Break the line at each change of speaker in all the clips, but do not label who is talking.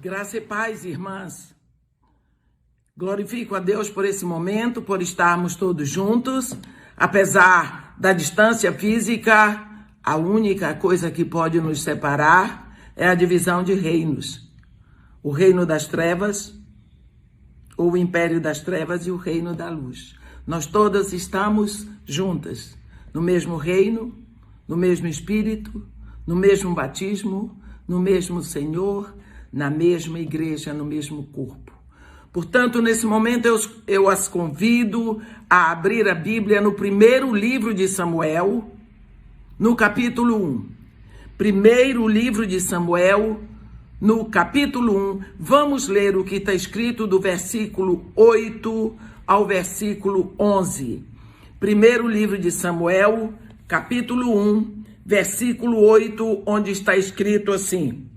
Graça e paz, irmãs. Glorifico a Deus por esse momento, por estarmos todos juntos. Apesar da distância física, a única coisa que pode nos separar é a divisão de reinos. O reino das trevas, ou o império das trevas, e o reino da luz. Nós todas estamos juntas, no mesmo reino, no mesmo Espírito, no mesmo batismo, no mesmo Senhor, na mesma igreja, no mesmo corpo. Portanto, nesse momento eu as convido a abrir a Bíblia no primeiro livro de Samuel, no capítulo 1. Primeiro livro de Samuel, no capítulo 1. Vamos ler o que está escrito do versículo 8 ao versículo 11. Primeiro livro de Samuel, capítulo 1, versículo 8, onde está escrito assim: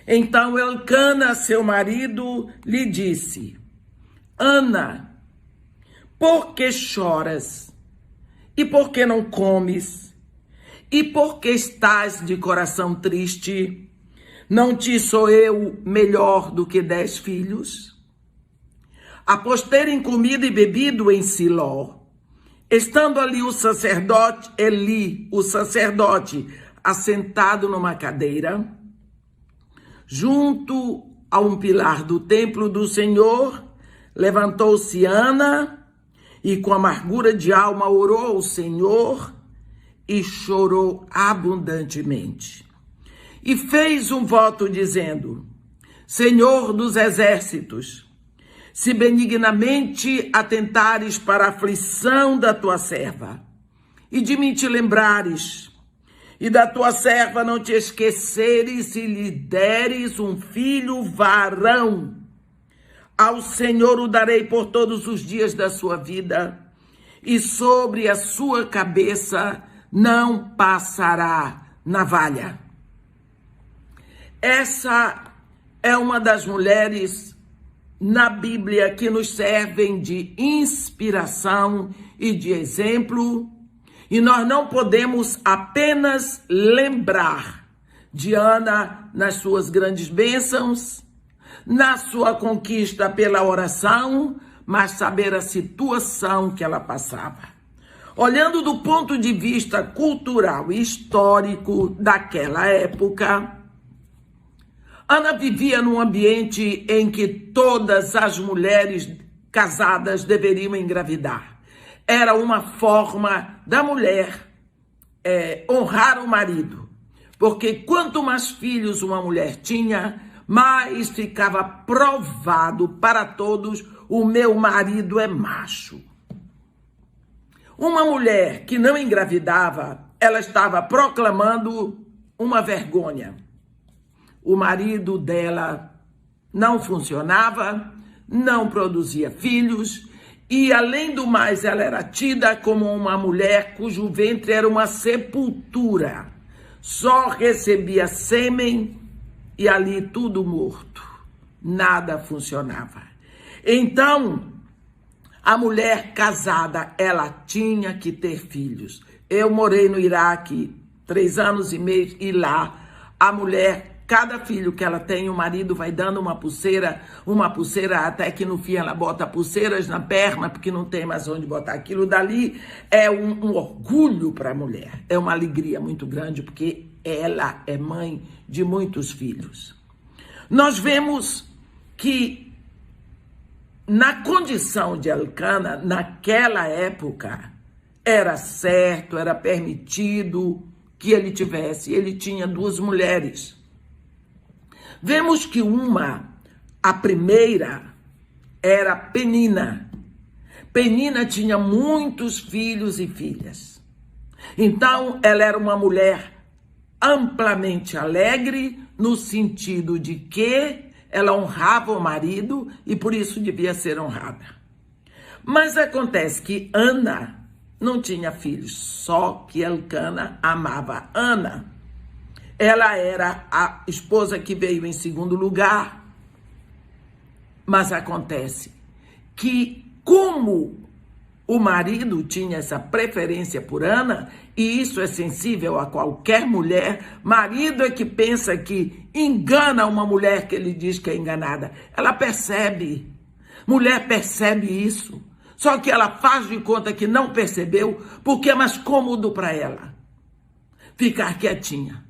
Então Elcana, seu marido, lhe disse: Ana, por que choras? E por que não comes? E por que estás de coração triste? Não te sou eu melhor do que 10 filhos? Após terem comido e bebido em Siló, estando ali o sacerdote Eli, assentado numa cadeira, junto a um pilar do templo do Senhor, levantou-se Ana e com amargura de alma orou ao Senhor e chorou abundantemente. E fez um voto dizendo: Senhor dos exércitos, se benignamente atentares para a aflição da tua serva, e de mim te lembrares, e da tua serva não te esqueceres, se lhe deres um filho varão, ao Senhor o darei por todos os dias da sua vida, e sobre a sua cabeça não passará navalha. Essa é uma das mulheres na Bíblia que nos servem de inspiração e de exemplo, e nós não podemos apenas lembrar de Ana nas suas grandes bênçãos, na sua conquista pela oração, mas saber a situação que ela passava. Olhando do ponto de vista cultural e histórico daquela época, Ana vivia num ambiente em que todas as mulheres casadas deveriam engravidar. Era uma forma da mulher honrar o marido, porque quanto mais filhos uma mulher tinha, mais ficava provado para todos: o meu marido é macho. Uma mulher que não engravidava, ela estava proclamando uma vergonha. O marido dela não funcionava, não produzia filhos e, além do mais, ela era tida como uma mulher cujo ventre era uma sepultura. Só recebia sêmen e ali tudo morto. Nada funcionava. Então, a mulher casada, ela tinha que ter filhos. Eu morei no Iraque 3 anos e meio e lá a mulher, cada filho que ela tem, o marido vai dando uma pulseira até que no fim ela bota pulseiras na perna, porque não tem mais onde botar aquilo dali. É um orgulho para a mulher, é uma alegria muito grande, porque ela é mãe de muitos filhos. Nós vemos que na condição de Elcana, naquela época, era certo, era permitido que ele tinha 2 mulheres. Vemos que a primeira, era Penina. Penina tinha muitos filhos e filhas. Então, ela era uma mulher amplamente alegre, no sentido de que ela honrava o marido e por isso devia ser honrada. Mas acontece que Ana não tinha filhos, só que Elcana amava Ana. Ela era a esposa que veio em segundo lugar. Mas acontece que, como O marido tinha essa preferência por Ana, e isso é sensível a qualquer mulher. Marido é que pensa que engana uma mulher que ele diz que é enganada. Ela percebe. Mulher percebe isso. Só que ela faz de conta que não percebeu, porque é mais cômodo para ela ficar quietinha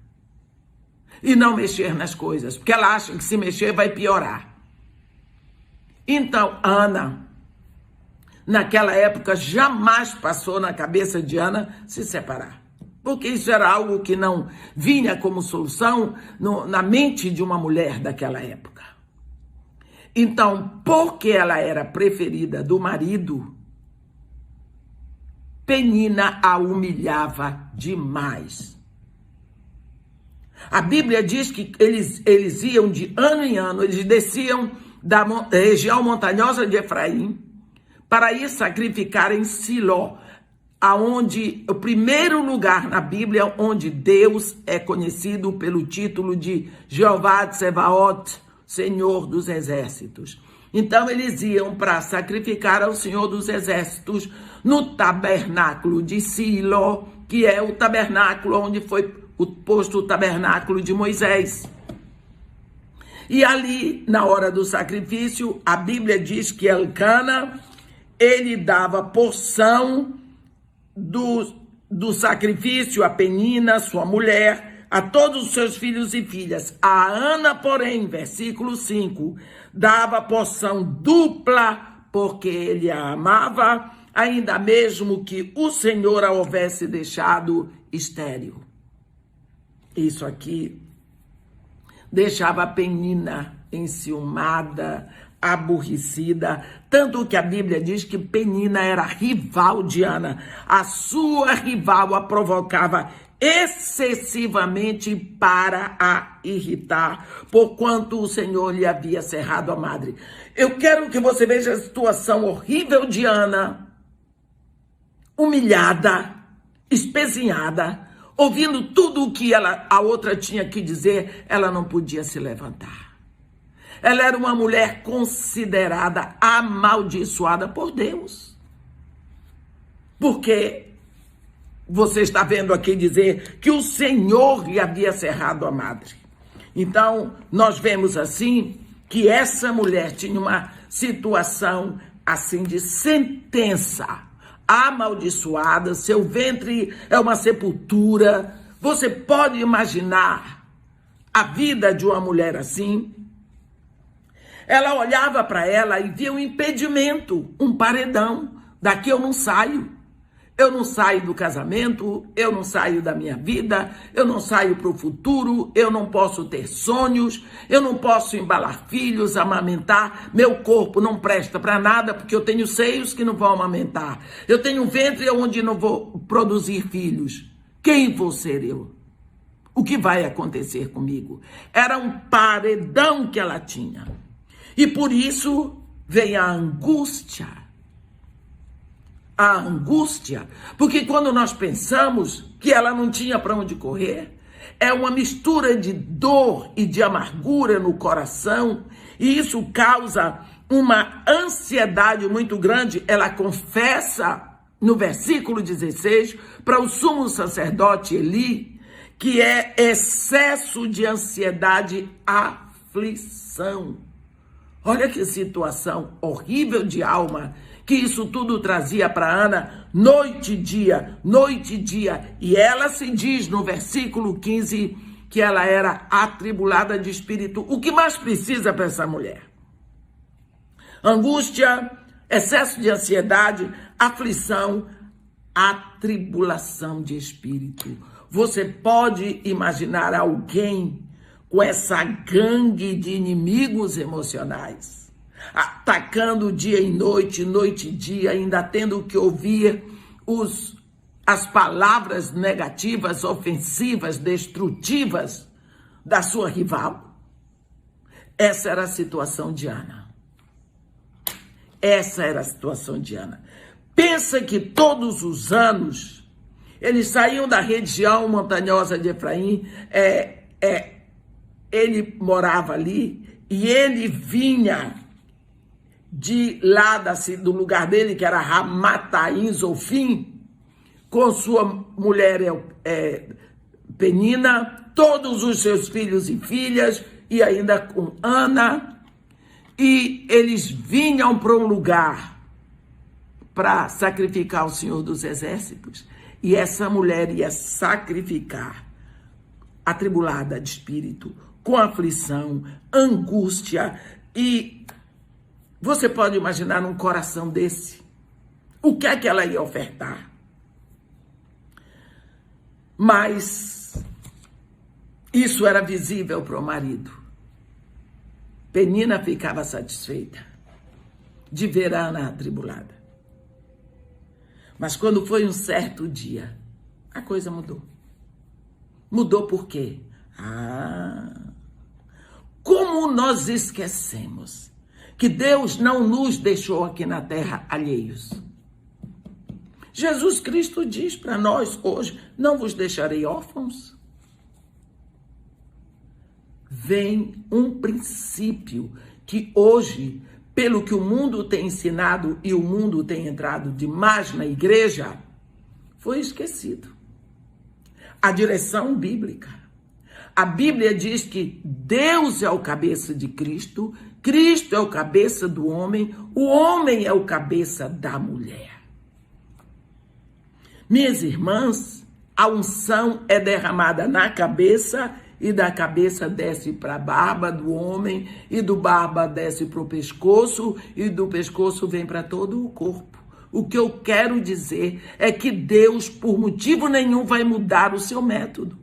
e não mexer nas coisas, porque ela acha que se mexer vai piorar. Então, Ana, naquela época, jamais passou na cabeça de Ana se separar, porque isso era algo que não vinha como solução na mente de uma mulher daquela época. Então, porque ela era preferida do marido, Penina a humilhava demais. A Bíblia diz que eles iam de ano em ano, eles desciam da região montanhosa de Efraim para ir sacrificar em Siló, aonde o primeiro lugar na Bíblia onde Deus é conhecido pelo título de Jeová Tsevaot, Senhor dos Exércitos. Então eles iam para sacrificar ao Senhor dos Exércitos no tabernáculo de Siló, que é o tabernáculo onde foi posto o tabernáculo de Moisés. E ali, na hora do sacrifício, a Bíblia diz que Elcana, ele dava porção do sacrifício a Penina, sua mulher, a todos os seus filhos e filhas. A Ana, porém, versículo 5, dava porção dupla, porque ele a amava, ainda mesmo que o Senhor a houvesse deixado estéril. Isso aqui deixava a Penina enciumada, aborrecida, tanto que a Bíblia diz que Penina era rival de Ana. A sua rival a provocava excessivamente para a irritar, porquanto o Senhor lhe havia cerrado a madre. Eu quero que você veja a situação horrível de Ana, humilhada, espezinhada, ouvindo tudo o que a outra tinha que dizer, ela não podia se levantar. Ela era uma mulher considerada amaldiçoada por Deus. Porque você está vendo aqui dizer que o Senhor lhe havia cerrado a madre. Então, nós vemos assim que essa mulher tinha uma situação assim de sentença, amaldiçoada, seu ventre é uma sepultura. Você pode imaginar a vida de uma mulher assim? Ela olhava para ela e via um impedimento, um paredão. Daqui eu não saio. Eu não saio do casamento, eu não saio da minha vida, eu não saio para o futuro, eu não posso ter sonhos, eu não posso embalar filhos, amamentar, meu corpo não presta para nada porque eu tenho seios que não vão amamentar, eu tenho um ventre onde não vou produzir filhos. Quem vou ser eu? O que vai acontecer comigo? Era um paredão que ela tinha. E por isso vem a angústia. A angústia, porque quando nós pensamos que ela não tinha para onde correr, é uma mistura de dor e de amargura no coração, e isso causa uma ansiedade muito grande. Ela confessa no versículo 16 para o sumo sacerdote Eli, que é excesso de ansiedade, aflição. Olha que situação horrível de alma que isso tudo trazia para Ana, noite e dia, e ela se diz no versículo 15 que ela era atribulada de espírito. O que mais precisa para essa mulher? Angústia, excesso de ansiedade, aflição, atribulação de espírito. Você pode imaginar alguém com essa gangue de inimigos emocionais, atacando dia e noite e dia, ainda tendo que ouvir as palavras negativas, ofensivas, destrutivas da sua rival? Essa era a situação de Ana. Essa era a situação de Ana. Pensa que todos os anos eles saíam da região montanhosa de Efraim, ele morava ali, e ele vinha de lá do lugar dele, que era Ramataim Zofim, com sua mulher Penina, todos os seus filhos e filhas, e ainda com Ana, e eles vinham para um lugar para sacrificar o Senhor dos Exércitos, e essa mulher ia sacrificar, atribulada de espírito, com aflição, angústia, e você pode imaginar num coração desse, o que é que ela ia ofertar? Mas isso era visível para o marido. Penina ficava satisfeita de ver a Ana atribulada. Mas quando foi um certo dia, a coisa mudou. Mudou por quê? Como nós esquecemos que Deus não nos deixou aqui na terra alheios. Jesus Cristo diz para nós hoje, não vos deixarei órfãos. Vem um princípio que hoje, pelo que o mundo tem ensinado e o mundo tem entrado demais na igreja, foi esquecido. A direção bíblica. A Bíblia diz que Deus é o cabeça de Cristo, Cristo é o cabeça do homem, o homem é o cabeça da mulher. Minhas irmãs, a unção é derramada na cabeça e da cabeça desce para a barba do homem e do barba desce para o pescoço e do pescoço vem para todo o corpo. O que eu quero dizer é que Deus, por motivo nenhum, vai mudar o seu método.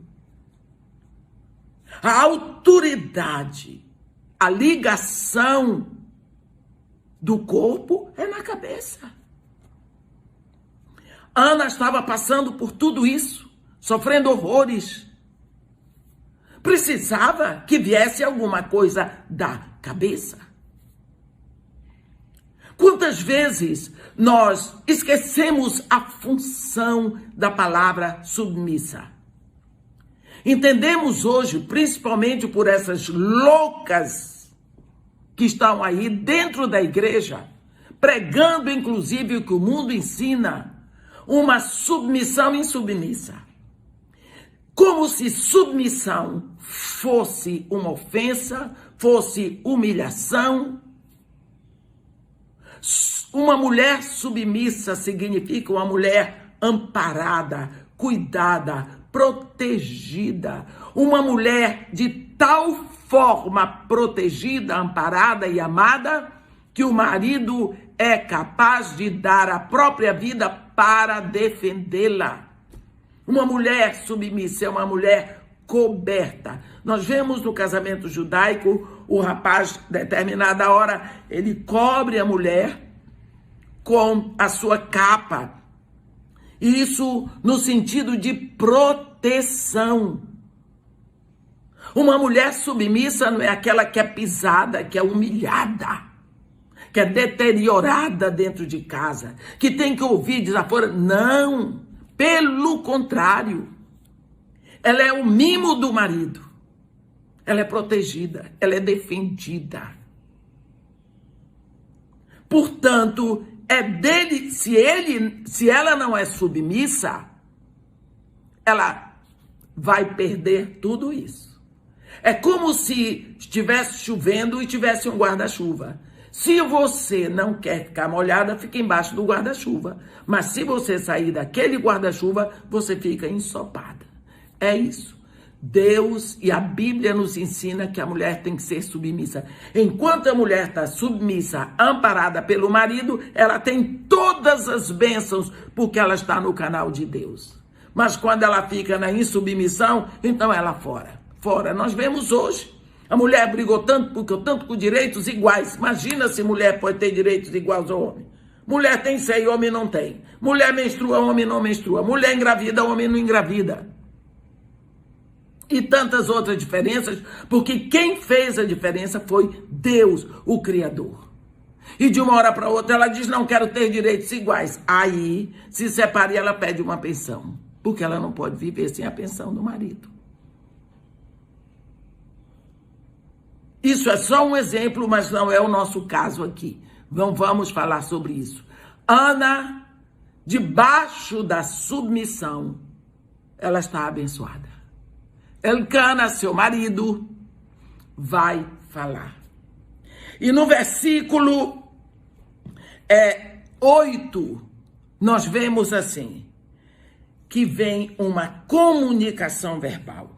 A autoridade, a ligação do corpo é na cabeça. Ana estava passando por tudo isso, sofrendo horrores. Precisava que viesse alguma coisa da cabeça. Quantas vezes nós esquecemos a função da palavra submissa? Entendemos hoje, principalmente por essas loucas que estão aí dentro da igreja, pregando inclusive o que o mundo ensina, uma submissão insubmissa. Como se submissão fosse uma ofensa, fosse humilhação. Uma mulher submissa significa uma mulher amparada, cuidada, protegida. Uma mulher de tal forma protegida, amparada e amada, que o marido é capaz de dar a própria vida para defendê-la. Uma mulher submissa é uma mulher coberta. Nós vemos no casamento judaico, o rapaz, determinada hora, ele cobre a mulher com a sua capa. Isso no sentido de proteção. Uma mulher submissa não é aquela que é pisada, que é humilhada, que é deteriorada dentro de casa, que tem que ouvir desaforo. Não, pelo contrário. Ela é o mimo do marido. Ela é protegida, ela é defendida. Portanto, é dele, se ela não é submissa, ela vai perder tudo isso. É como se estivesse chovendo e tivesse um guarda-chuva. Se você não quer ficar molhada, fica embaixo do guarda-chuva. Mas se você sair daquele guarda-chuva, você fica ensopada. É isso. Deus e a Bíblia nos ensina que a mulher tem que ser submissa. Enquanto a mulher está submissa, amparada pelo marido, ela tem todas as bênçãos, porque ela está no canal de Deus. Mas quando ela fica na insubmissão, então ela fora. Fora. Nós vemos hoje. A mulher brigou tanto por direitos iguais. Imagina se mulher pode ter direitos iguais ao homem. Mulher tem seio, homem não tem. Mulher menstrua, homem não menstrua. Mulher engravida, homem não engravida. E tantas outras diferenças, porque quem fez a diferença foi Deus, o Criador. E de uma hora para outra ela diz, não quero ter direitos iguais. Aí, se separa e ela pede uma pensão, porque ela não pode viver sem a pensão do marido. Isso é só um exemplo, mas não é o nosso caso aqui. Não vamos falar sobre isso. Ana, debaixo da submissão, ela está abençoada. Elcana, seu marido, vai falar. E no versículo 8, nós vemos assim, que vem uma comunicação verbal.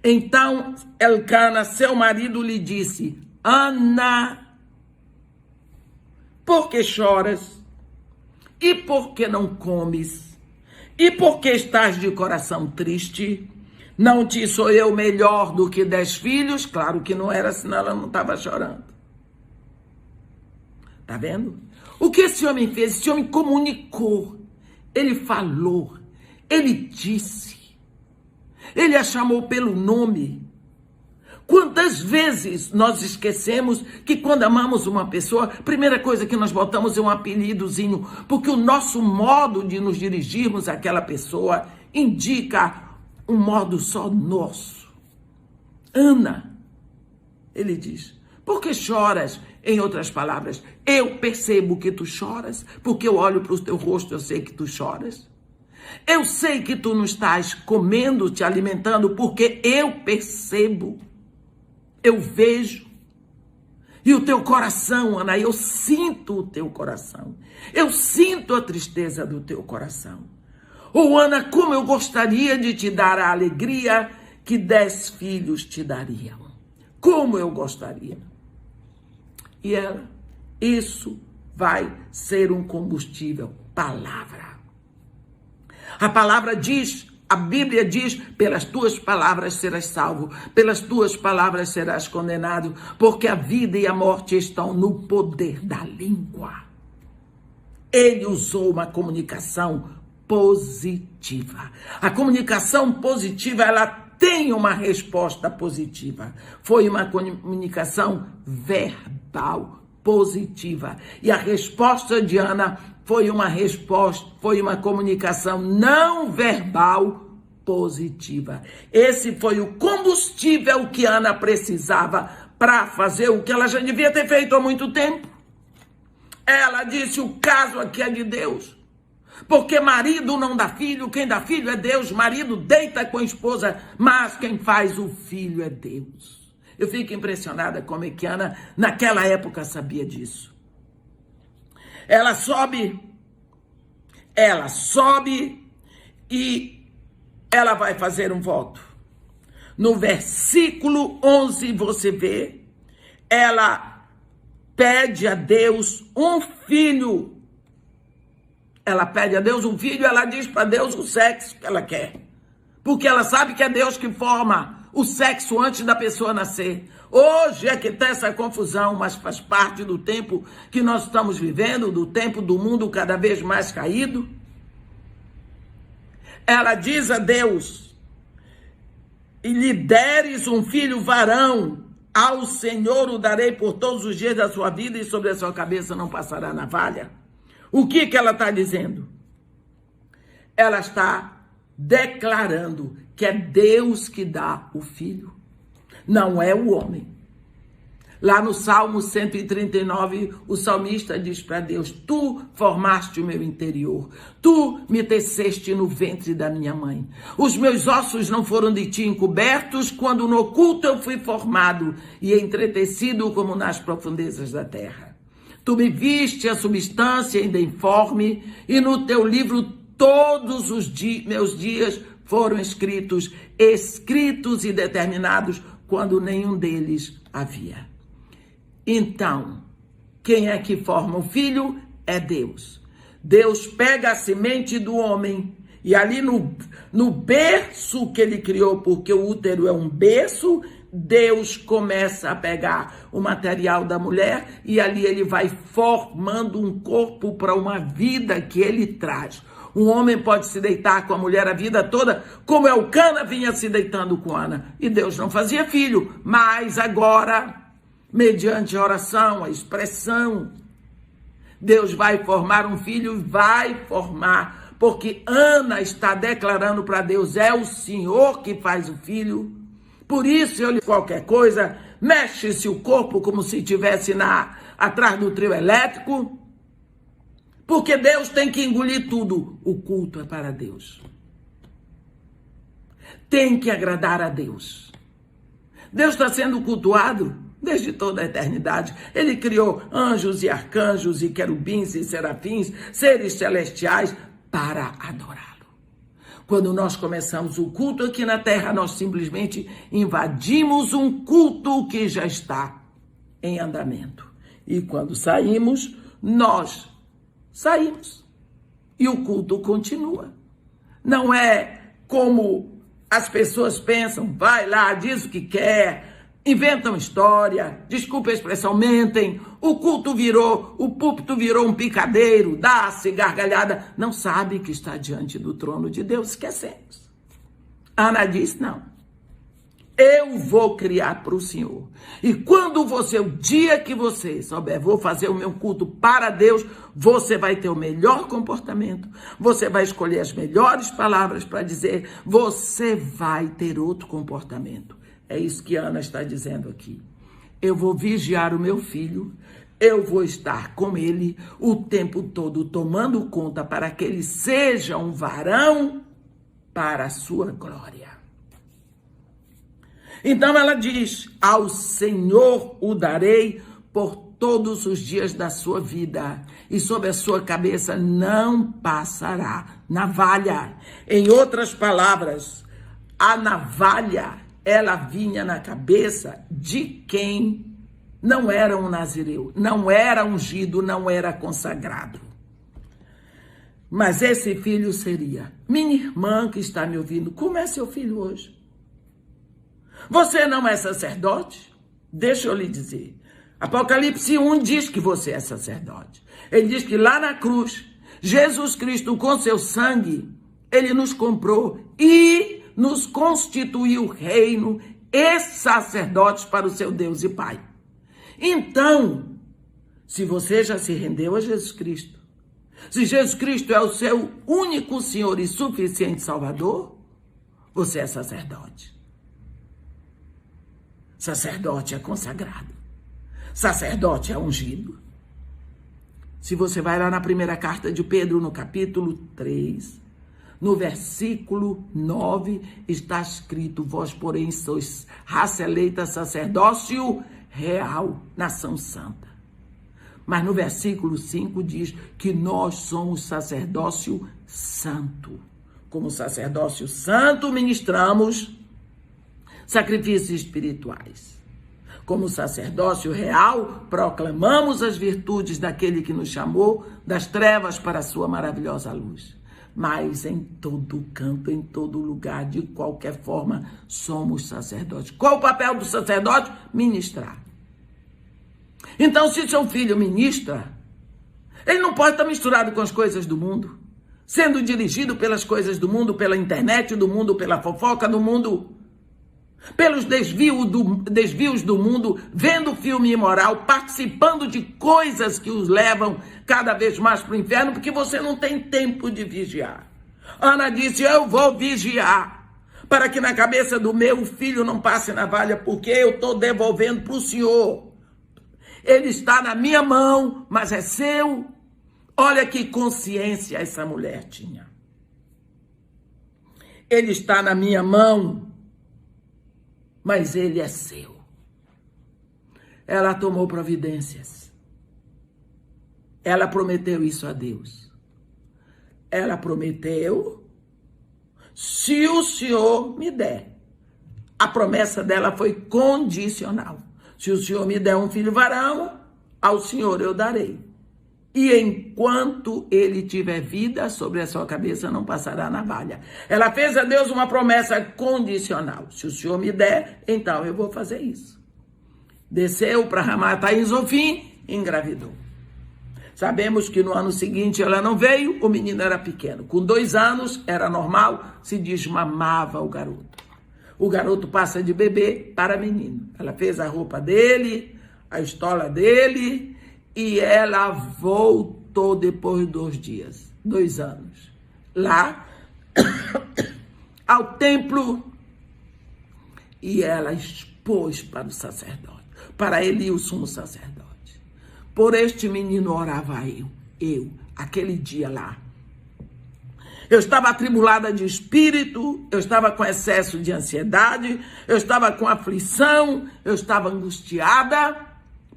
Então, Elcana, seu marido, lhe disse: Ana, por que choras? E por que não comes? E por que estás de coração triste? Não te sou eu melhor do que 10 filhos? Claro que não era, senão ela não estava chorando. Tá vendo? O que esse homem fez? Esse homem comunicou. Ele falou. Ele disse. Ele a chamou pelo nome. Quantas vezes nós esquecemos que quando amamos uma pessoa, a primeira coisa que nós botamos é um apelidozinho, porque o nosso modo de nos dirigirmos àquela pessoa indica um modo só nosso. Ana, ele diz, por que choras? Em outras palavras, eu percebo que tu choras, porque eu olho para o teu rosto, eu sei que tu choras. Eu sei que tu não estás comendo, te alimentando, porque eu percebo. Eu vejo. E o teu coração, Ana, eu sinto o teu coração. Eu sinto a tristeza do teu coração. Oh, Ana, como eu gostaria de te dar a alegria que 10 filhos te dariam. Como eu gostaria. E ela, isso vai ser um combustível. Palavra. A palavra diz, a Bíblia diz, pelas tuas palavras serás salvo, pelas tuas palavras serás condenado, porque a vida e a morte estão no poder da língua. Ele usou uma comunicação positiva. A comunicação positiva, ela tem uma resposta positiva. Foi uma comunicação verbal positiva. E a resposta de Ana foi uma comunicação não verbal positiva. Esse foi o combustível que Ana precisava para fazer o que ela já devia ter feito há muito tempo. Ela disse, o caso aqui é de Deus. Porque marido não dá filho, quem dá filho é Deus. Marido deita com a esposa, mas quem faz o filho é Deus. Eu fico impressionada como é que Ana, naquela época, sabia disso. Ela sobe e ela vai fazer um voto. No versículo 11, você vê, ela pede a Deus um filho. Ela pede a Deus um filho, ela diz para Deus o sexo que ela quer. Porque ela sabe que é Deus que forma o sexo antes da pessoa nascer. Hoje é que está essa confusão, mas faz parte do tempo que nós estamos vivendo, do tempo do mundo cada vez mais caído. Ela diz a Deus, e lhe deres um filho varão, ao Senhor o darei por todos os dias da sua vida, e sobre a sua cabeça não passará navalha. O que ela está dizendo? Ela está declarando que é Deus que dá o filho, não é o homem. Lá no Salmo 139, o salmista diz para Deus, tu formaste o meu interior, tu me teceste no ventre da minha mãe. Os meus ossos não foram de ti encobertos, quando no oculto eu fui formado e entretecido como nas profundezas da terra. Tu me viste a substância ainda informe, e no teu livro todos os meus dias foram escritos e determinados, quando nenhum deles havia. Então, quem é que forma o filho? É Deus. Deus pega a semente do homem, e ali no berço que ele criou, porque o útero é um berço, Deus começa a pegar o material da mulher e ali ele vai formando um corpo para uma vida que ele traz. Um homem pode se deitar com a mulher a vida toda, como Elcana vinha se deitando com Ana. E Deus não fazia filho, mas agora, mediante a oração, a expressão, Deus vai formar um filho, vai formar, porque Ana está declarando para Deus, é o Senhor que faz o filho. Por isso, qualquer coisa, mexe-se o corpo como se estivesse atrás do trio elétrico, porque Deus tem que engolir tudo. O culto é para Deus. Tem que agradar a Deus. Deus está sendo cultuado desde toda a eternidade. Ele criou anjos e arcanjos e querubins e serafins, seres celestiais, para adorá-lo. Quando nós começamos o culto aqui na terra, nós simplesmente invadimos um culto que já está em andamento. E quando saímos, nós saímos. E o culto continua. Não é como as pessoas pensam, vai lá, diz o que quer, inventam história, desculpa a expressão, mentem, o púlpito virou um picadeiro, dá-se gargalhada, não sabe que está diante do trono de Deus, esquecemos. Ana disse, não, eu vou criar para o Senhor, e quando o dia que você souber, vou fazer o meu culto para Deus, você vai ter o melhor comportamento, você vai escolher as melhores palavras para dizer, você vai ter outro comportamento. É isso que Ana está dizendo aqui. Eu vou vigiar o meu filho, eu vou estar com ele o tempo todo, tomando conta para que ele seja um varão para a sua glória. Então ela diz, ao Senhor o darei por todos os dias da sua vida, e sobre a sua cabeça não passará navalha. Em outras palavras, a navalha, ela vinha na cabeça de quem não era um nazireu, não era ungido, não era consagrado. Mas esse filho seria. Minha irmã que está me ouvindo, como é seu filho hoje? Você não é sacerdote? Deixa eu lhe dizer. Apocalipse 1 diz que você é sacerdote. Ele diz que lá na cruz, Jesus Cristo com seu sangue, ele nos comprou e nos constituiu reino e sacerdotes para o seu Deus e Pai. Então, se você já se rendeu a Jesus Cristo, se Jesus Cristo é o seu único Senhor e suficiente Salvador, você é sacerdote. Sacerdote é consagrado. Sacerdote é ungido. Se você vai lá na primeira carta de Pedro, no capítulo 3, no versículo 9, está escrito, vós, porém, sois raça eleita, sacerdócio real, nação santa. Mas no versículo 5 diz que nós somos sacerdócio santo. Como sacerdócio santo, ministramos sacrifícios espirituais. Como sacerdócio real, proclamamos as virtudes daquele que nos chamou das trevas para a sua maravilhosa luz. Mas em todo canto, em todo lugar, de qualquer forma, somos sacerdotes. Qual o papel do sacerdote? Ministrar. Então, se seu filho ministra, ele não pode estar misturado com as coisas do mundo, sendo dirigido pelas coisas do mundo, pela internet do mundo, pela fofoca do mundo, pelos desvios do mundo, vendo filme imoral, participando de coisas que os levam cada vez mais para o inferno, porque você não tem tempo de vigiar. Ana disse, eu vou vigiar, para que na cabeça do meu filho não passe navalha, porque eu estou devolvendo para o Senhor. Ele está na minha mão, mas é seu. Olha que consciência essa mulher tinha. Ele está na minha mão, mas ele é seu. Ela tomou providências. Ela prometeu isso a Deus. Ela prometeu, se o Senhor me der. A promessa dela foi condicional. Se o Senhor me der um filho varão, ao Senhor eu darei. E enquanto ele tiver vida, sobre a sua cabeça não passará navalha. Ela fez a Deus uma promessa condicional. Se o Senhor me der, então eu vou fazer isso. Desceu para Ramataim Zofim, engravidou. Sabemos que no ano seguinte ela não veio, o menino era pequeno. Com 2 anos, era normal, se desmamava o garoto. O garoto passa de bebê para menino. Ela fez a roupa dele, a estola dele, e ela voltou depois de 2 dias, 2 anos, lá ao templo, e ela expôs pôs para o sacerdote, para Eli, o sumo sacerdote. Por este menino orava eu, aquele dia lá. Eu estava atribulada de espírito, eu estava com excesso de ansiedade, eu estava com aflição, eu estava angustiada.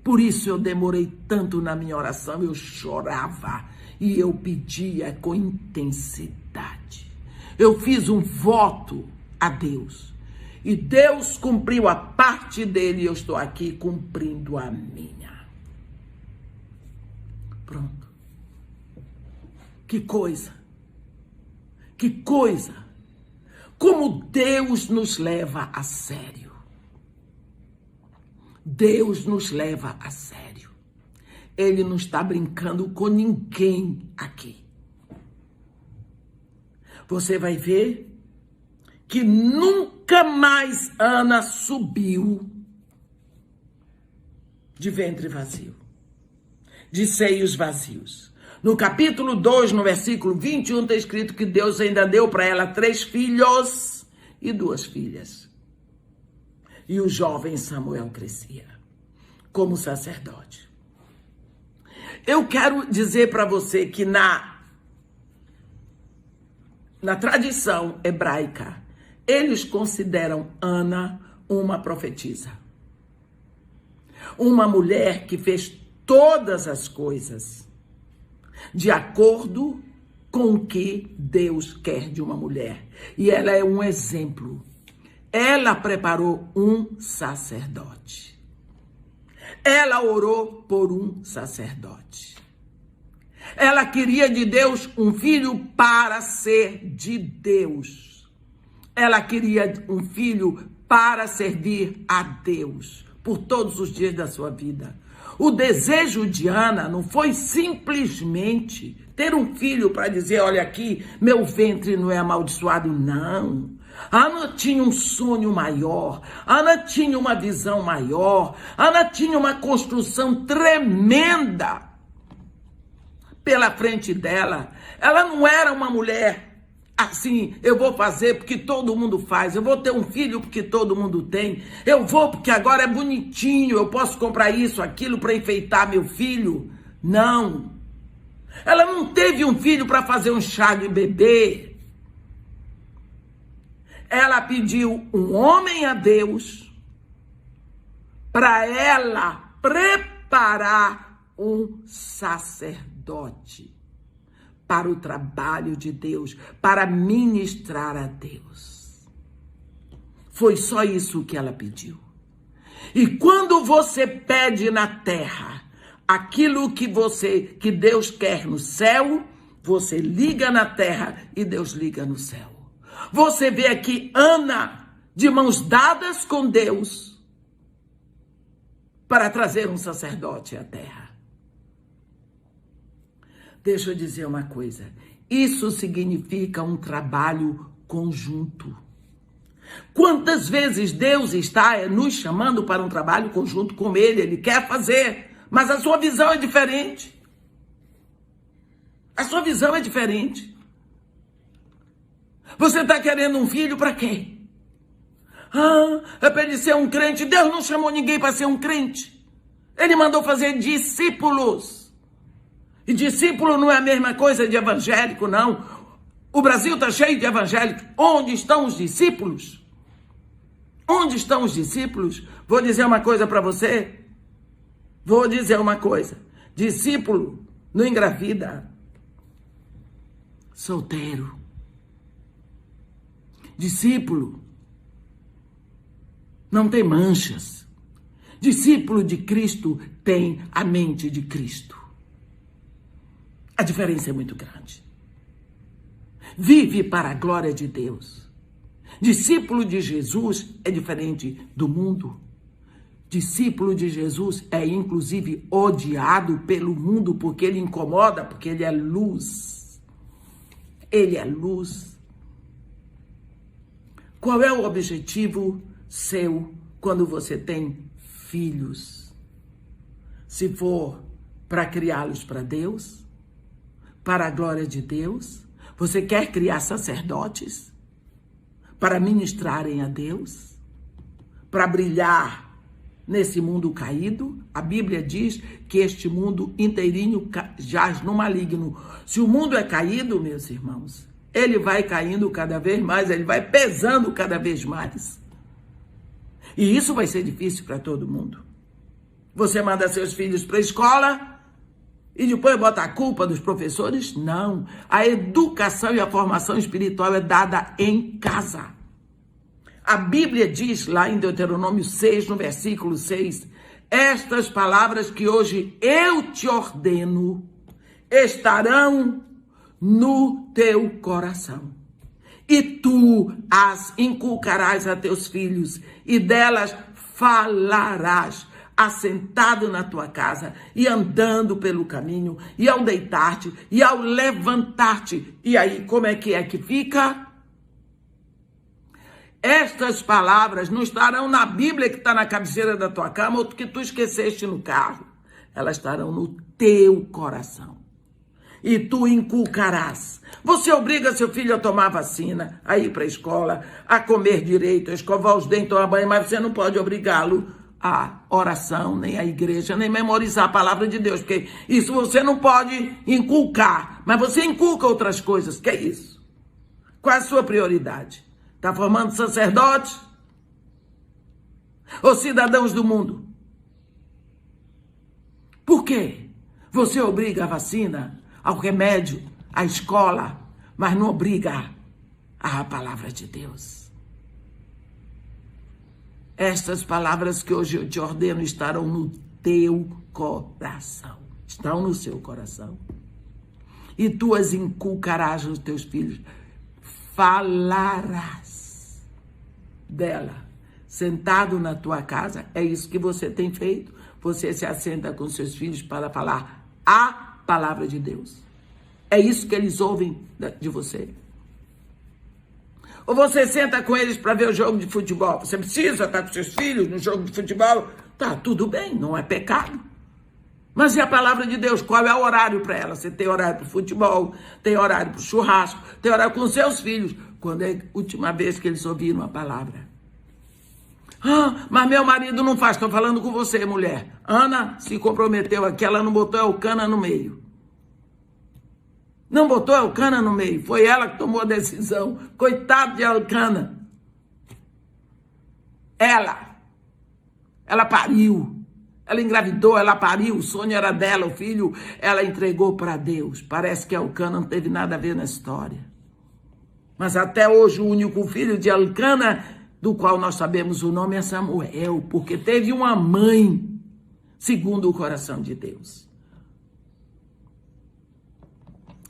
Por isso eu demorei tanto na minha oração, eu chorava e eu pedia com intensidade. Eu fiz um voto a Deus e Deus cumpriu a parte dele e eu estou aqui cumprindo a minha. Pronto. Que coisa. Que coisa! Como Deus nos leva a sério. Deus nos leva a sério. Ele não está brincando com ninguém aqui. Você vai ver que nunca mais Ana subiu de ventre vazio, de seios vazios. No capítulo 2, no versículo 21, está escrito que Deus ainda deu para ela 3 filhos e 2 filhas. E o jovem Samuel crescia como sacerdote. Eu quero dizer para você que na tradição hebraica, eles consideram Ana uma profetisa. Uma mulher que fez todas as coisas de acordo com o que Deus quer de uma mulher. E ela é um exemplo. Ela preparou um sacerdote. Ela orou por um sacerdote. Ela queria de Deus um filho para ser de Deus. Ela queria um filho para servir a Deus por todos os dias da sua vida. O desejo de Ana não foi simplesmente ter um filho para dizer, olha aqui, meu ventre não é amaldiçoado, não. Ana tinha um sonho maior, Ana tinha uma visão maior, Ana tinha uma construção tremenda pela frente dela. Ela não era uma mulher assim, eu vou fazer porque todo mundo faz, eu vou ter um filho porque todo mundo tem, eu vou porque agora é bonitinho, eu posso comprar isso, aquilo para enfeitar meu filho. Não. Ela não teve um filho para fazer um chá de bebê. Ela pediu um homem a Deus para ela preparar um sacerdote para o trabalho de Deus, para ministrar a Deus. Foi só isso que ela pediu. E quando você pede na terra aquilo que Deus quer no céu, você liga na terra e Deus liga no céu. Você vê aqui Ana de mãos dadas com Deus para trazer um sacerdote à terra. Deixa eu dizer uma coisa. Isso significa um trabalho conjunto. Quantas vezes Deus está nos chamando para um trabalho conjunto com Ele quer fazer, mas a sua visão é diferente. A sua visão é diferente. Você está querendo um filho para quê? É para ele ser um crente. Deus não chamou ninguém para ser um crente. Ele mandou fazer discípulos. E discípulo não é a mesma coisa de evangélico, não. O Brasil está cheio de evangélicos. Onde estão os discípulos? Onde estão os discípulos? Vou dizer uma coisa para você. Vou dizer uma coisa. Discípulo não engravida. Solteiro. Discípulo não tem manchas. Discípulo de Cristo tem a mente de Cristo. A diferença é muito grande. Vive para a glória de Deus. Discípulo de Jesus é diferente do mundo. Discípulo de Jesus é inclusive odiado pelo mundo porque ele incomoda, porque ele é luz. Ele é luz. Qual é o objetivo seu quando você tem filhos? Se for para criá-los para Deus, para a glória de Deus, você quer criar sacerdotes para ministrarem a Deus, para brilhar nesse mundo caído? A Bíblia diz que este mundo inteirinho jaz no maligno. Se o mundo é caído, meus irmãos, ele vai caindo cada vez mais, ele vai pesando cada vez mais. E isso vai ser difícil para todo mundo. Você manda seus filhos para a escola e depois bota a culpa dos professores? Não. A educação e a formação espiritual é dada em casa. A Bíblia diz lá em Deuteronômio 6, no versículo 6, estas palavras que hoje eu te ordeno estarão no teu coração. E tu as inculcarás a teus filhos, e delas falarás, assentado na tua casa, e andando pelo caminho, e ao deitar-te, e ao levantar-te. E aí, como é que fica? Estas palavras não estarão na Bíblia que está na cabeceira da tua cama ou que tu esqueceste no carro. Elas estarão no teu coração. E tu inculcarás. Você obriga seu filho a tomar vacina, a ir para a escola, a comer direito, a escovar os dentes, tomar banho, mas você não pode obrigá-lo a oração, nem a igreja, nem memorizar a palavra de Deus, porque isso você não pode inculcar, mas você inculca outras coisas. Que é isso? Qual é a sua prioridade? Está formando sacerdotes? Ou cidadãos do mundo? Por quê? Você obriga a vacina, ao remédio, à escola, mas não obriga à palavra de Deus. Estas palavras que hoje eu te ordeno estarão no teu coração. Estão no seu coração. E tu as inculcarás aos teus filhos. Falarás dela, sentado na tua casa. É isso que você tem feito. Você se assenta com seus filhos para falar a palavra de Deus. É isso que eles ouvem de você. Ou você senta com eles para ver o jogo de futebol. Você precisa estar com seus filhos no jogo de futebol. Tá, tudo bem, não é pecado. Mas e a palavra de Deus? Qual é o horário para ela? Você tem horário para o futebol, tem horário para o churrasco, tem horário com seus filhos. Quando é a última vez que eles ouviram a palavra? Ah, mas meu marido não faz. Estou falando com você, mulher. Ana se comprometeu aqui, ela não botou Elcana no meio. Não botou Elcana no meio. Foi ela que tomou a decisão. Coitado de Elcana. Ela pariu. Ela engravidou, ela pariu. O sonho era dela, o filho, ela entregou para Deus. Parece que Elcana não teve nada a ver na história. Mas até hoje o único filho de Elcana, do qual nós sabemos o nome, é Samuel, porque teve uma mãe segundo o coração de Deus.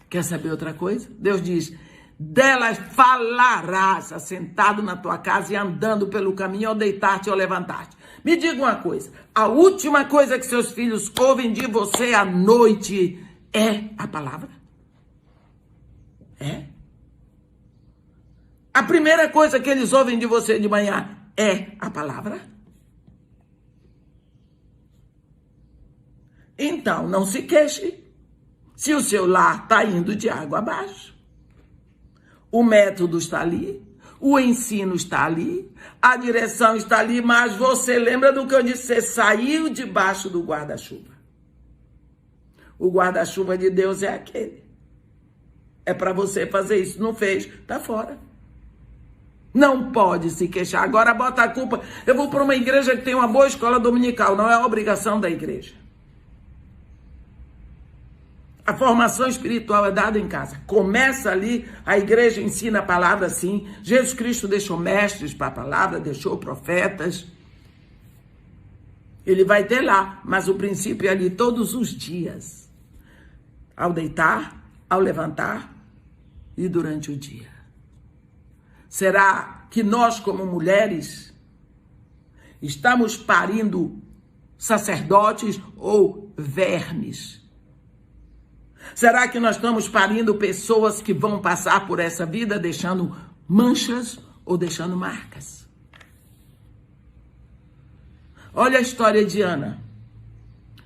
Quer saber outra coisa? Deus diz, delas falarás, assentado na tua casa e andando pelo caminho, ao deitar-te ou levantar-te. Me diga uma coisa, a última coisa que seus filhos ouvem de você à noite é a palavra? É? A primeira coisa que eles ouvem de você de manhã é a palavra? Então, não se queixe se o seu lar está indo de água abaixo. O método está ali, o ensino está ali, a direção está ali, mas você lembra do que eu disse? Você saiu debaixo do guarda-chuva. O guarda-chuva de Deus é aquele. É para você fazer isso. Não fez, está fora. Não pode se queixar. Agora bota a culpa. Eu vou para uma igreja que tem uma boa escola dominical. Não é obrigação da igreja. A formação espiritual é dada em casa. Começa ali, a igreja ensina a palavra sim. Jesus Cristo deixou mestres para a palavra, deixou profetas. Ele vai ter lá, mas o princípio é ali todos os dias. Ao deitar, ao levantar e durante o dia. Será que nós, como mulheres, estamos parindo sacerdotes ou vermes? Será que nós estamos parindo pessoas que vão passar por essa vida deixando manchas ou deixando marcas? Olha a história de Ana.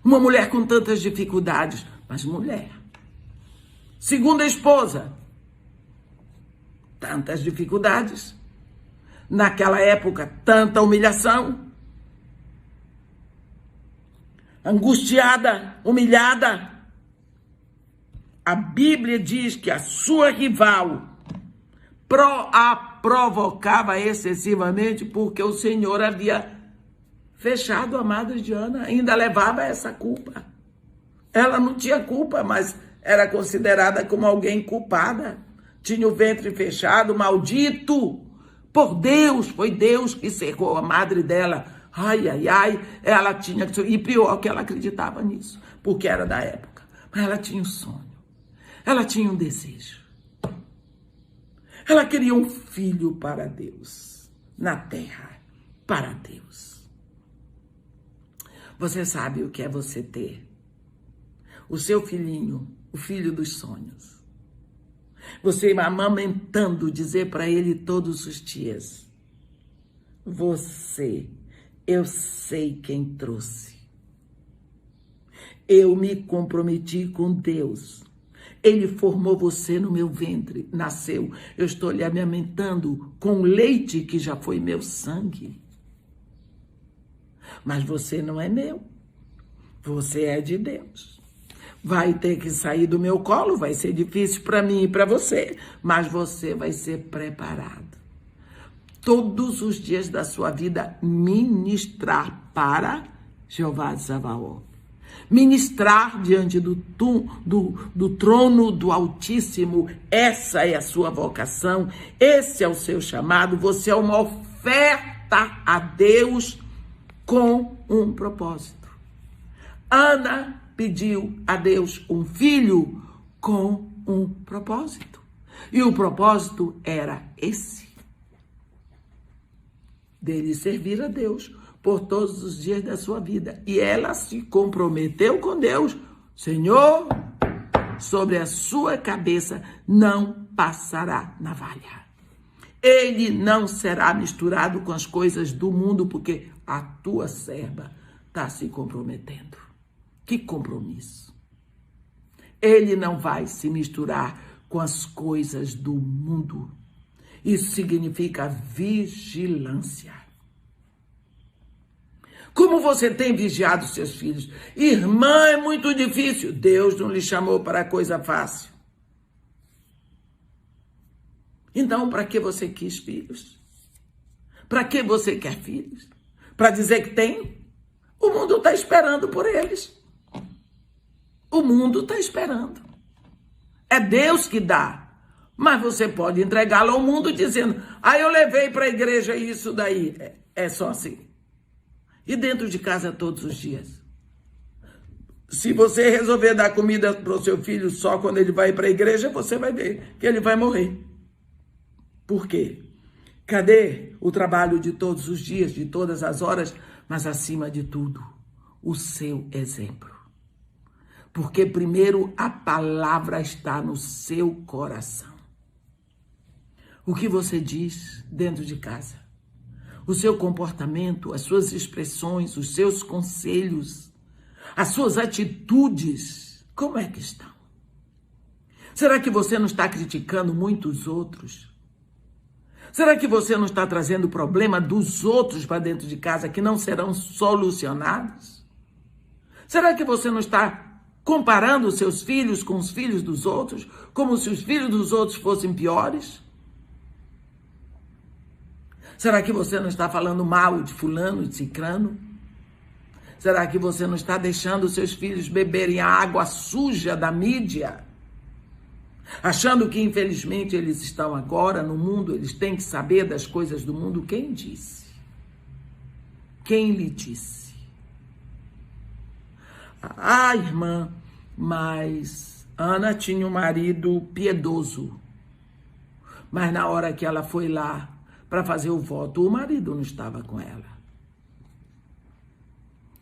Uma mulher com tantas dificuldades, mas mulher. Segunda esposa. Tantas dificuldades. naquela época, tanta humilhação? Angustiada, humilhada. A Bíblia diz que a sua rival a provocava excessivamente porque o Senhor havia fechado a madre de Ana, ainda levava essa culpa. Ela não tinha culpa, mas era considerada como alguém culpada. Tinha o ventre fechado, maldito por Deus. Foi Deus que cercou a madre dela. Ai, ai, ai. Ela tinha... E pior que ela acreditava nisso, porque era da época. Mas ela tinha um sonho. Ela tinha um desejo. Ela queria um filho para Deus, na terra, para Deus. Você sabe o que é você ter o seu filhinho, o filho dos sonhos. Você amamentando, dizer para ele todos os dias: você, eu sei quem trouxe. Eu me comprometi com Deus. Ele formou você no meu ventre, nasceu. Eu estou lhe amamentando com leite que já foi meu sangue. Mas você não é meu. Você é de Deus. Vai ter que sair do meu colo, vai ser difícil para mim e para você, mas você vai ser preparado. Todos os dias da sua vida, ministrar para Jeová de Sabaoth. Ministrar diante do trono do Altíssimo. Essa é a sua vocação, esse é o seu chamado. Você é uma oferta a Deus com um propósito. Ana pediu a Deus um filho com um propósito. E o propósito era esse: dele servir a Deus por todos os dias da sua vida. E ela se comprometeu com Deus: Senhor, sobre a sua cabeça não passará navalha. Ele não será misturado com as coisas do mundo, porque a tua serva está se comprometendo. Que compromisso! Ele não vai se misturar com as coisas do mundo. Isso significa vigilância. Como você tem vigiado seus filhos? Irmã, é muito difícil. Deus não lhe chamou para coisa fácil. Então, para que você quis filhos? Para que você quer filhos? Para dizer que tem? O mundo está esperando por eles. O mundo está esperando. É Deus que dá. Mas você pode entregá-lo ao mundo dizendo: eu levei para a igreja isso daí. É só assim. E dentro de casa todos os dias. Se você resolver dar comida para o seu filho só quando ele vai para a igreja, você vai ver que ele vai morrer. Por quê? Cadê o trabalho de todos os dias, de todas as horas, mas acima de tudo, o seu exemplo? Porque primeiro a palavra está no seu coração. O que você diz dentro de casa? O seu comportamento, as suas expressões, os seus conselhos, as suas atitudes, como é que estão? Será que você não está criticando muitos outros? Será que você não está trazendo o problema dos outros para dentro de casa que não serão solucionados? Será que você não está comparando os seus filhos com os filhos dos outros, como se os filhos dos outros fossem piores? Será que você não está falando mal de fulano, de cicrano? Será que você não está deixando os seus filhos beberem a água suja da mídia? Achando que, infelizmente, eles estão agora no mundo, eles têm que saber das coisas do mundo. Quem disse? Quem lhe disse? Irmã, mas Ana tinha um marido piedoso. Mas na hora que ela foi lá para fazer o voto, o marido não estava com ela.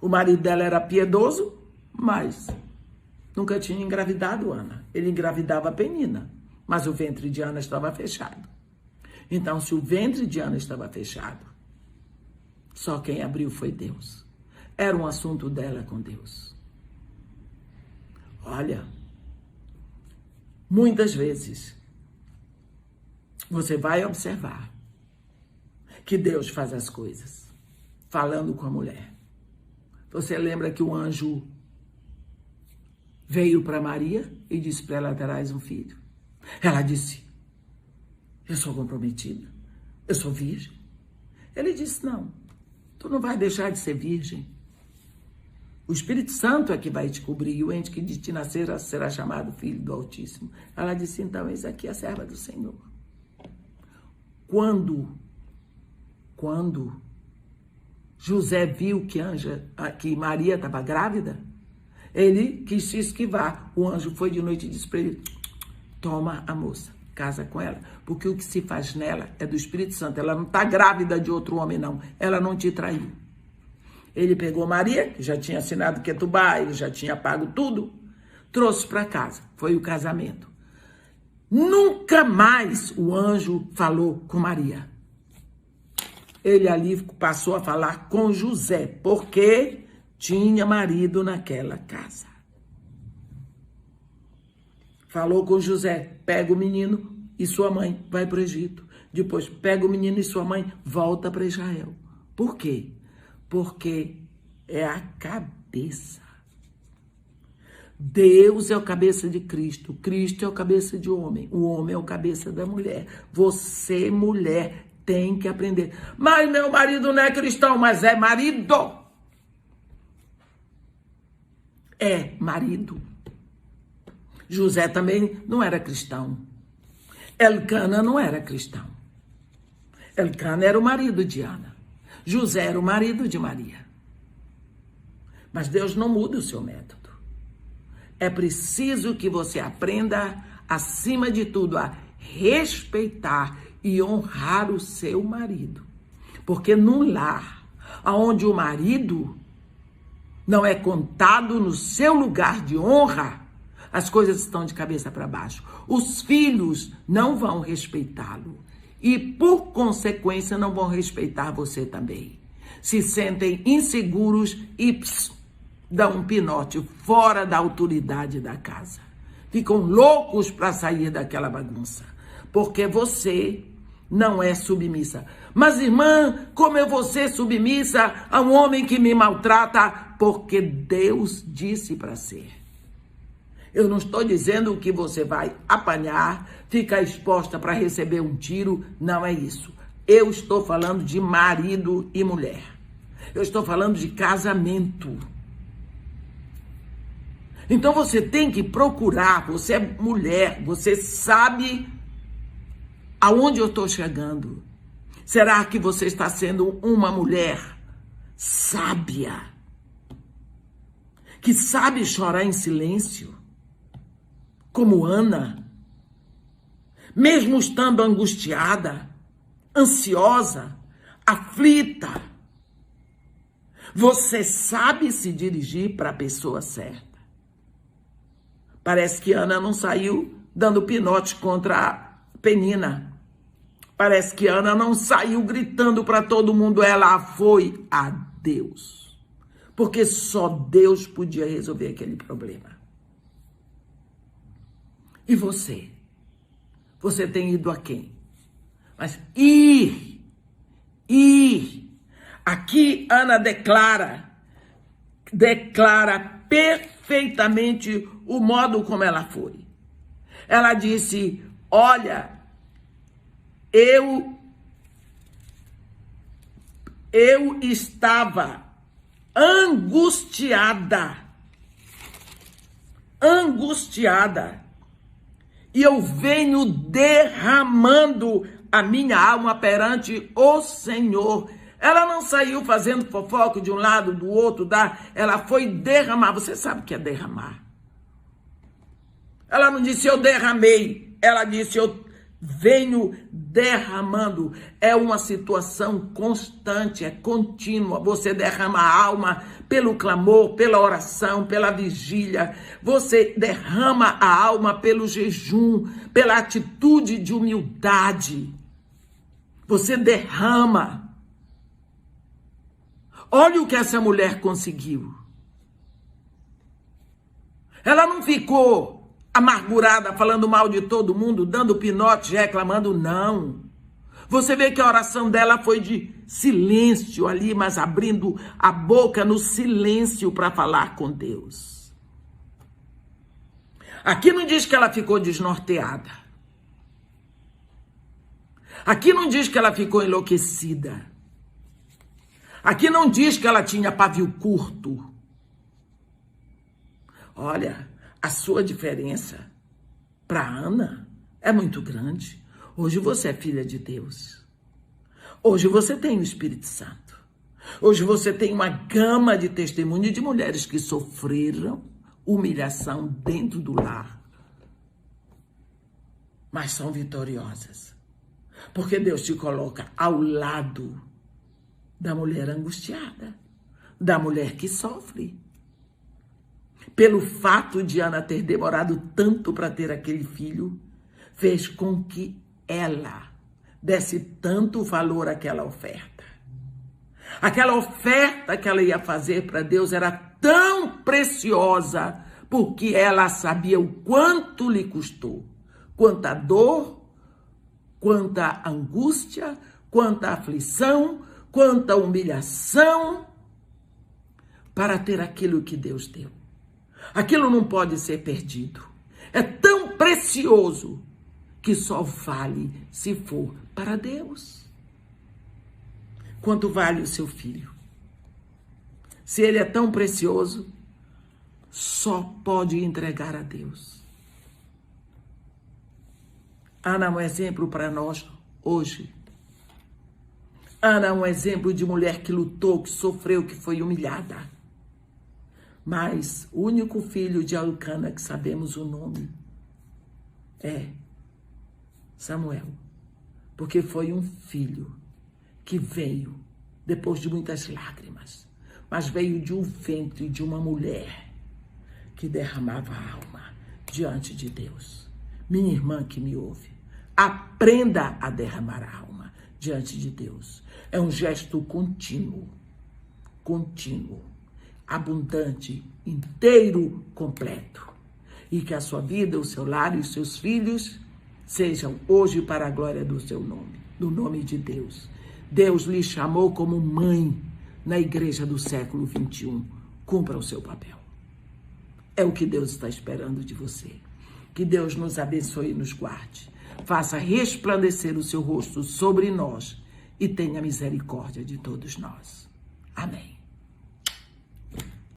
O marido dela era piedoso, mas nunca tinha engravidado Ana. Ele engravidava Penina, mas o ventre de Ana estava fechado. Então, se o ventre de Ana estava fechado, só quem abriu foi Deus. Era um assunto dela com Deus. Olha, muitas vezes você vai observar que Deus faz as coisas, falando com a mulher. Você lembra que o anjo veio para Maria e disse para ela: terás um filho. Ela disse: eu sou comprometida, eu sou virgem. Ele disse: não, tu não vai deixar de ser virgem. O Espírito Santo é que vai te cobrir, e o ente que de ti nascer será chamado Filho do Altíssimo. Ela disse: então, eis aqui a serva do Senhor. Quando José viu que Maria estava grávida, ele quis se esquivar. O anjo foi de noite e disse para ele: toma a moça, casa com ela, porque o que se faz nela é do Espírito Santo. Ela não está grávida de outro homem, não. Ela não te traiu. Ele pegou Maria, que já tinha assinado Ketubá, ele já tinha pago tudo, trouxe para casa. Foi o casamento. Nunca mais o anjo falou com Maria. Ele ali passou a falar com José, porque tinha marido naquela casa. Falou com José: pega o menino e sua mãe, vai para o Egito. Depois, pega o menino e sua mãe, volta para Israel. Por quê? Porque é a cabeça. Deus é o cabeça de Cristo. Cristo é o cabeça de homem. O homem é o cabeça da mulher. Você, mulher, tem que aprender. Mas meu marido não é cristão, mas é marido. É marido. José também não era cristão. Elcana não era cristão. Elcana era o marido de Ana. José era o marido de Maria. Mas Deus não muda o seu método. É preciso que você aprenda, acima de tudo, a respeitar e honrar o seu marido. Porque num lar onde o marido não é contado no seu lugar de honra, as coisas estão de cabeça para baixo. Os filhos não vão respeitá-lo. E, por consequência, não vão respeitar você também. Se sentem inseguros e dão um pinote fora da autoridade da casa. Ficam loucos para sair daquela bagunça. Porque você não é submissa. Mas, irmã, como eu vou ser submissa a um homem que me maltrata? Porque Deus disse para ser. Eu não estou dizendo que você vai apanhar, ficar exposta para receber um tiro. Não é isso. Eu estou falando de marido e mulher. Eu estou falando de casamento. Então você tem que procurar. Você é mulher, você sabe aonde eu estou chegando. Será que você está sendo uma mulher sábia? Que sabe chorar em silêncio? Como Ana, mesmo estando angustiada, ansiosa, aflita, você sabe se dirigir para a pessoa certa. Parece que Ana não saiu dando pinote contra a Penina. Parece que Ana não saiu gritando para todo mundo, ela foi a Deus. Porque só Deus podia resolver aquele problema. E você? Você tem ido a quem? Mas ir. Aqui Ana declara perfeitamente o modo como ela foi. Ela disse: olha, eu estava angustiada. E eu venho derramando a minha alma perante o Senhor. Ela não saiu fazendo fofoca de um lado, do outro, ela foi derramar. Você sabe o que é derramar? Ela não disse eu derramei, ela disse eu venho derramando. É uma situação constante, é contínua. Você derrama a alma pelo clamor, pela oração, pela vigília. Você derrama a alma pelo jejum, pela atitude de humildade. Você derrama. Olha o que essa mulher conseguiu. Ela não ficou amargurada, falando mal de todo mundo, dando pinote, reclamando, não. Você vê que a oração dela foi de silêncio ali, mas abrindo a boca no silêncio para falar com Deus. Aqui não diz que ela ficou desnorteada. Aqui não diz que ela ficou enlouquecida. Aqui não diz que ela tinha pavio curto. Olha, a sua diferença para Ana é muito grande. Hoje você é filha de Deus. Hoje você tem o Espírito Santo. Hoje você tem uma gama de testemunhos de mulheres que sofreram humilhação dentro do lar, mas são vitoriosas. Porque Deus te coloca ao lado da mulher angustiada, da mulher que sofre. Pelo fato de Ana ter demorado tanto para ter aquele filho, fez com que ela desse tanto valor àquela oferta. Aquela oferta que ela ia fazer para Deus era tão preciosa, porque ela sabia o quanto lhe custou. Quanta dor, quanta angústia, quanta aflição, quanta humilhação, para ter aquilo que Deus deu. Aquilo não pode ser perdido. É tão precioso que só vale se for para Deus. Quanto vale o seu filho? Se ele é tão precioso, só pode entregar a Deus. Ana é um exemplo para nós hoje. Ana é um exemplo de mulher que lutou, que sofreu, que foi humilhada. Mas o único filho de Elcana que sabemos o nome é Samuel. Porque foi um filho que veio depois de muitas lágrimas, mas veio de um ventre de uma mulher que derramava a alma diante de Deus. Minha irmã que me ouve, aprenda a derramar a alma diante de Deus. É um gesto contínuo, abundante, inteiro, completo. E que a sua vida, o seu lar e os seus filhos sejam hoje para a glória do seu nome, do nome de Deus. Deus lhe chamou como mãe na igreja do século 21. Cumpra o seu papel. É o que Deus está esperando de você. Que Deus nos abençoe e nos guarde. Faça resplandecer o seu rosto sobre nós e tenha misericórdia de todos nós. Amém.